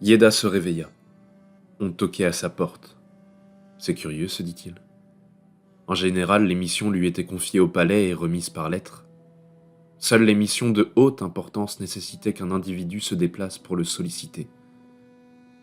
Yéda se réveilla. On toquait à sa porte. C'est curieux, se dit-il. En général, les missions lui étaient confiées au palais et remises par lettre. Seules les missions de haute importance nécessitaient qu'un individu se déplace pour le solliciter.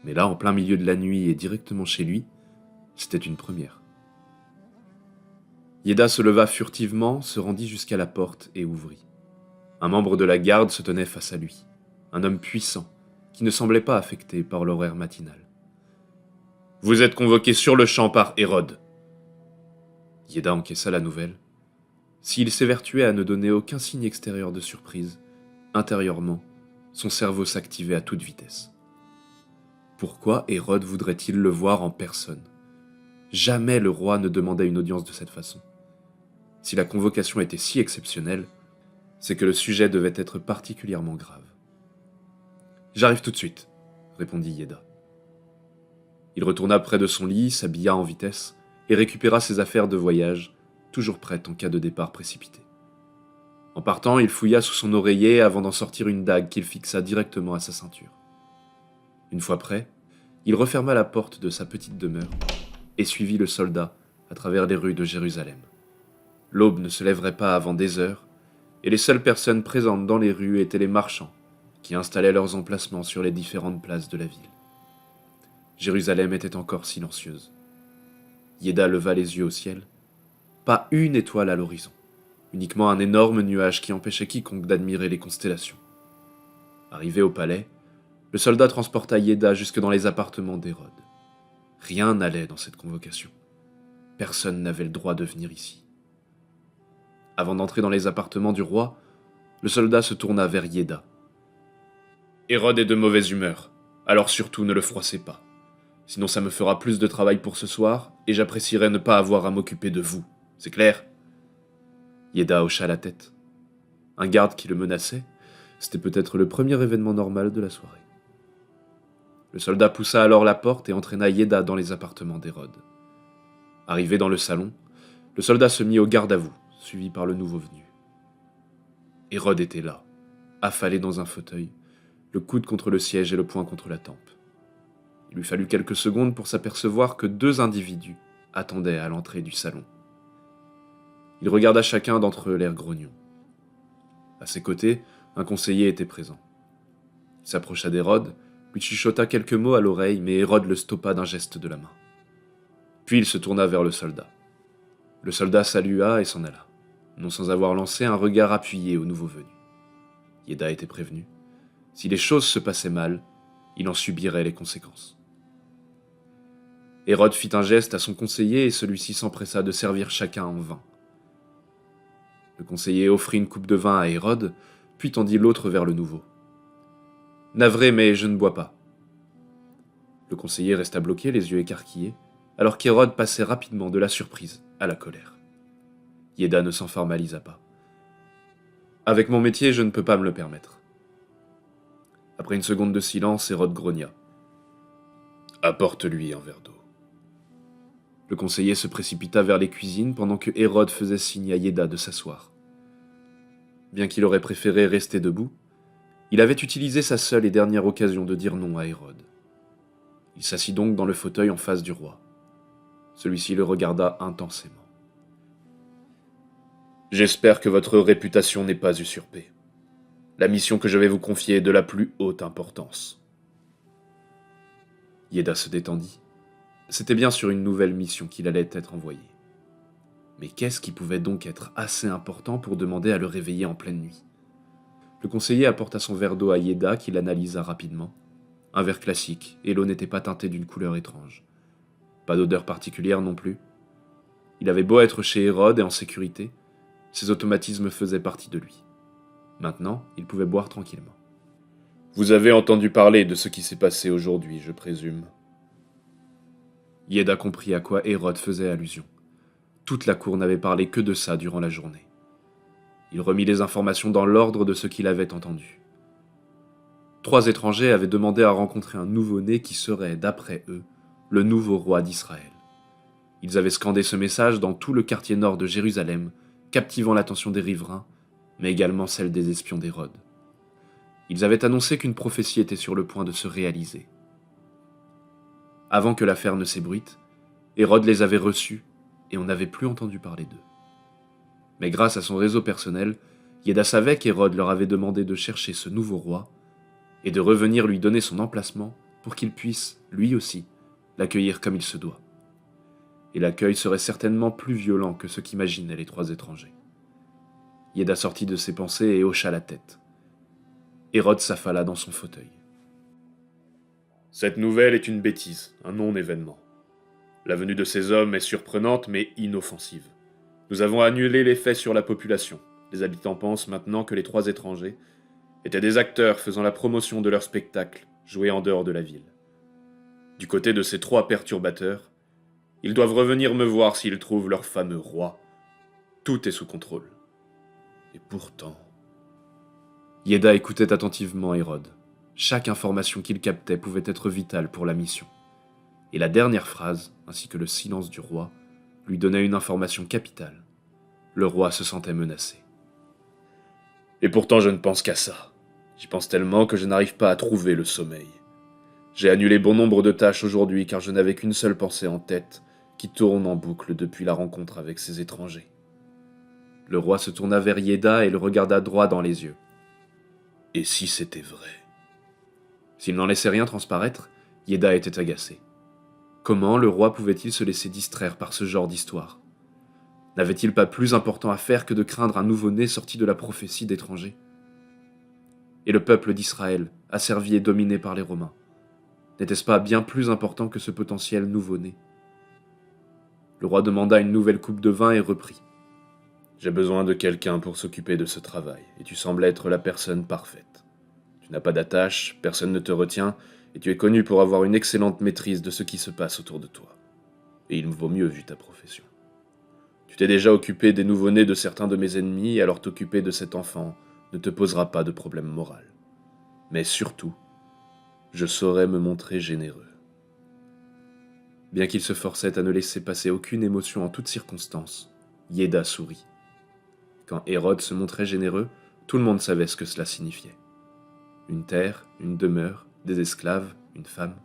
Mais là, en plein milieu de la nuit et directement chez lui, c'était une première. Yéda se leva furtivement, se rendit jusqu'à la porte et ouvrit. Un membre de la garde se tenait face à lui, un homme puissant, qui ne semblait pas affecté par l'horaire matinal. « Vous êtes convoqué sur le champ par Hérode. » Yéda encaissa la nouvelle. S'il s'évertuait à ne donner aucun signe extérieur de surprise, intérieurement, son cerveau s'activait à toute vitesse. Pourquoi Hérode voudrait-il le voir en personne ? Jamais le roi ne demandait une audience de cette façon. Si la convocation était si exceptionnelle, c'est que le sujet devait être particulièrement grave. « J'arrive tout de suite, » répondit Yéda. Il retourna près de son lit, s'habilla en vitesse et récupéra ses affaires de voyage, toujours prêtes en cas de départ précipité. En partant, il fouilla sous son oreiller avant d'en sortir une dague qu'il fixa directement à sa ceinture. Une fois prêt, il referma la porte de sa petite demeure et suivit le soldat à travers les rues de Jérusalem. L'aube ne se lèverait pas avant des heures, et les seules personnes présentes dans les rues étaient les marchands, qui installaient leurs emplacements sur les différentes places de la ville. Jérusalem était encore silencieuse. Yéda leva les yeux au ciel. Pas une étoile à l'horizon, uniquement un énorme nuage qui empêchait quiconque d'admirer les constellations. Arrivé au palais, le soldat transporta Yéda jusque dans les appartements d'Hérode. Rien n'allait dans cette convocation. Personne n'avait le droit de venir ici. Avant d'entrer dans les appartements du roi, le soldat se tourna vers Yéda. « Hérode est de mauvaise humeur, alors surtout ne le froissez pas. Sinon ça me fera plus de travail pour ce soir, et j'apprécierais ne pas avoir à m'occuper de vous. C'est clair ?» Yéda hocha la tête. Un garde qui le menaçait, c'était peut-être le premier événement normal de la soirée. Le soldat poussa alors la porte et entraîna Yéda dans les appartements d'Hérode. Arrivé dans le salon, le soldat se mit au garde à vous, suivi par le nouveau venu. Hérode était là, affalé dans un fauteuil, le coude contre le siège et le poing contre la tempe. Il lui fallut quelques secondes pour s'apercevoir que 2 individus attendaient à l'entrée du salon. Il regarda chacun d'entre eux l'air grognon. À ses côtés, un conseiller était présent. Il s'approcha d'Hérode, lui chuchota quelques mots à l'oreille, mais Hérode le stoppa d'un geste de la main. Puis il se tourna vers le soldat. Le soldat salua et s'en alla, non sans avoir lancé un regard appuyé au nouveau venu. Yéda était prévenu. Si les choses se passaient mal, il en subirait les conséquences. Hérode fit un geste à son conseiller et celui-ci s'empressa de servir chacun en vin. Le conseiller offrit une coupe de vin à Hérode, puis tendit l'autre vers le nouveau. « Navré, mais je ne bois pas. » Le conseiller resta bloqué, les yeux écarquillés, alors qu'Hérode passait rapidement de la surprise à la colère. Yéda ne s'en formalisa pas. « Avec mon métier, je ne peux pas me le permettre. » Après une seconde de silence, Hérode grogna. « Apporte-lui un verre d'eau. » Le conseiller se précipita vers les cuisines pendant que Hérode faisait signe à Yéda de s'asseoir. Bien qu'il aurait préféré rester debout, il avait utilisé sa seule et dernière occasion de dire non à Hérode. Il s'assit donc dans le fauteuil en face du roi. Celui-ci le regarda intensément. « J'espère que votre réputation n'est pas usurpée. La mission que je vais vous confier est de la plus haute importance. » Yéda se détendit. C'était bien sur une nouvelle mission qu'il allait être envoyé. Mais qu'est-ce qui pouvait donc être assez important pour demander à le réveiller en pleine nuit ? Le conseiller apporta son verre d'eau à Yéda qui l'analysa rapidement. Un verre classique, et l'eau n'était pas teintée d'une couleur étrange. Pas d'odeur particulière non plus. Il avait beau être chez Hérode et en sécurité, ses automatismes faisaient partie de lui. Maintenant, il pouvait boire tranquillement. « Vous avez entendu parler de ce qui s'est passé aujourd'hui, je présume. » Yéda comprit à quoi Hérode faisait allusion. Toute la cour n'avait parlé que de ça durant la journée. Il remit les informations dans l'ordre de ce qu'il avait entendu. 3 étrangers avaient demandé à rencontrer un nouveau-né qui serait, d'après eux, le nouveau roi d'Israël. Ils avaient scandé ce message dans tout le quartier nord de Jérusalem, captivant l'attention des riverains, mais également celle des espions d'Hérode. Ils avaient annoncé qu'une prophétie était sur le point de se réaliser. Avant que l'affaire ne s'ébruite, Hérode les avait reçus et on n'avait plus entendu parler d'eux. Mais grâce à son réseau personnel, Yéda savait qu'Hérode leur avait demandé de chercher ce nouveau roi et de revenir lui donner son emplacement pour qu'il puisse, lui aussi, l'accueillir comme il se doit. Et l'accueil serait certainement plus violent que ce qu'imaginaient les 3 étrangers. Yéda sortit de ses pensées et hocha la tête. Hérode s'affala dans son fauteuil. Cette nouvelle est une bêtise, un non-événement. La venue de ces hommes est surprenante mais inoffensive. Nous avons annulé l'effet sur la population. Les habitants pensent maintenant que les 3 étrangers étaient des acteurs faisant la promotion de leur spectacle, joué en dehors de la ville. Du côté de ces 3 perturbateurs, ils doivent revenir me voir s'ils trouvent leur fameux roi. Tout est sous contrôle. Et pourtant... Yéda écoutait attentivement Hérode. Chaque information qu'il captait pouvait être vitale pour la mission. Et la dernière phrase, ainsi que le silence du roi, lui donnait une information capitale. Le roi se sentait menacé. Et pourtant je ne pense qu'à ça. J'y pense tellement que je n'arrive pas à trouver le sommeil. J'ai annulé bon nombre de tâches aujourd'hui car je n'avais qu'une seule pensée en tête, qui tourne en boucle depuis la rencontre avec ces étrangers. Le roi se tourna vers Yéda et le regarda droit dans les yeux. Et si c'était vrai? S'il n'en laissait rien transparaître, Yéda était agacé. Comment le roi pouvait-il se laisser distraire par ce genre d'histoire? N'avait-il pas plus important à faire que de craindre un nouveau-né sorti de la prophétie d'étrangers? Et le peuple d'Israël, asservi et dominé par les Romains, n'était-ce pas bien plus important que ce potentiel nouveau-né? Le roi demanda une nouvelle coupe de vin et reprit. « J'ai besoin de quelqu'un pour s'occuper de ce travail, et tu sembles être la personne parfaite. Tu n'as pas d'attache, personne ne te retient, et tu es connu pour avoir une excellente maîtrise de ce qui se passe autour de toi. Et il me vaut mieux vu ta profession. Tu t'es déjà occupé des nouveau-nés de certains de mes ennemis, alors t'occuper de cet enfant ne te posera pas de problème moral. Mais surtout, je saurai me montrer généreux. » Bien qu'il se forçait à ne laisser passer aucune émotion en toutes circonstances, Yéda sourit. Quand Hérode se montrait généreux, tout le monde savait ce que cela signifiait. Une terre, une demeure, des esclaves, une femme,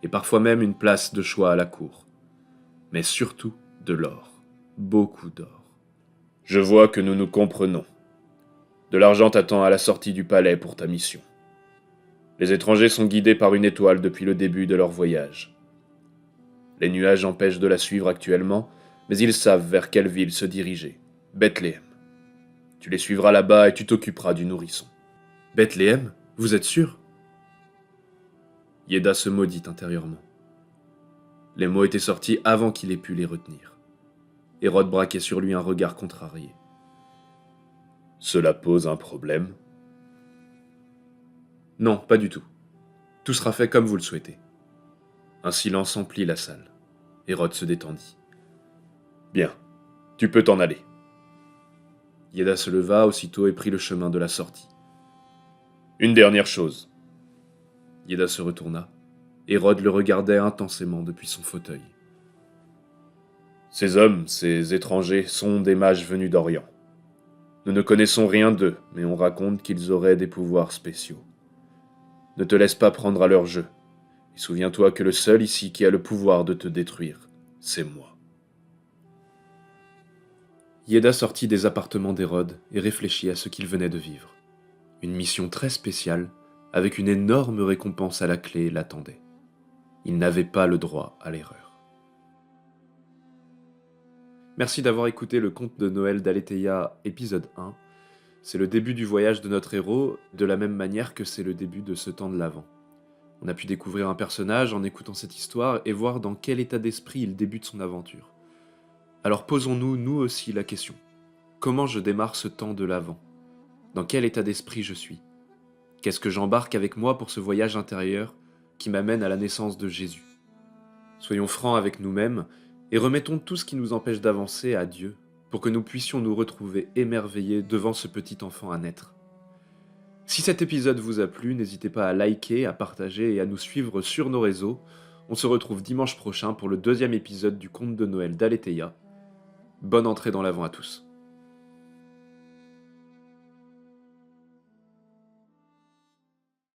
et parfois même une place de choix à la cour. Mais surtout de l'or, beaucoup d'or. Je vois que nous nous comprenons. De l'argent t'attend à la sortie du palais pour ta mission. Les étrangers sont guidés par une étoile depuis le début de leur voyage. Les nuages empêchent de la suivre actuellement, mais ils savent vers quelle ville se diriger. Bethléem. Tu les suivras là-bas et tu t'occuperas du nourrisson. Bethléem? Vous êtes sûr? Yéda se maudit intérieurement. Les mots étaient sortis avant qu'il ait pu les retenir. Hérode braquait sur lui un regard contrarié. Cela pose un problème? Non, pas du tout. Tout sera fait comme vous le souhaitez. Un silence emplit la salle. Hérode se détendit. Bien, tu peux t'en aller. Yéda se leva aussitôt et prit le chemin de la sortie. Une dernière chose. Yéda se retourna. Hérode le regardait intensément depuis son fauteuil. Ces hommes, ces étrangers, sont des mages venus d'Orient. Nous ne connaissons rien d'eux, mais on raconte qu'ils auraient des pouvoirs spéciaux. Ne te laisse pas prendre à leur jeu. Et souviens-toi que le seul ici qui a le pouvoir de te détruire, c'est moi. Yéda sortit des appartements d'Hérode et réfléchit à ce qu'il venait de vivre. Une mission très spéciale, avec une énorme récompense à la clé, l'attendait. Il n'avait pas le droit à l'erreur. Merci d'avoir écouté le conte de Noël d'Aletheia, épisode 1. C'est le début du voyage de notre héros, de la même manière que c'est le début de ce temps de l'Avent. On a pu découvrir un personnage en écoutant cette histoire et voir dans quel état d'esprit il débute son aventure. Alors posons-nous, nous aussi, la question. Comment je démarre ce temps de l'Avent? Dans quel état d'esprit je suis? Qu'est-ce que j'embarque avec moi pour ce voyage intérieur qui m'amène à la naissance de Jésus? Soyons francs avec nous-mêmes et remettons tout ce qui nous empêche d'avancer à Dieu pour que nous puissions nous retrouver émerveillés devant ce petit enfant à naître. Si cet épisode vous a plu, n'hésitez pas à liker, à partager et à nous suivre sur nos réseaux. On se retrouve dimanche prochain pour le 2e épisode du conte de Noël d'Aletheia. Bonne entrée dans l'Avent à tous.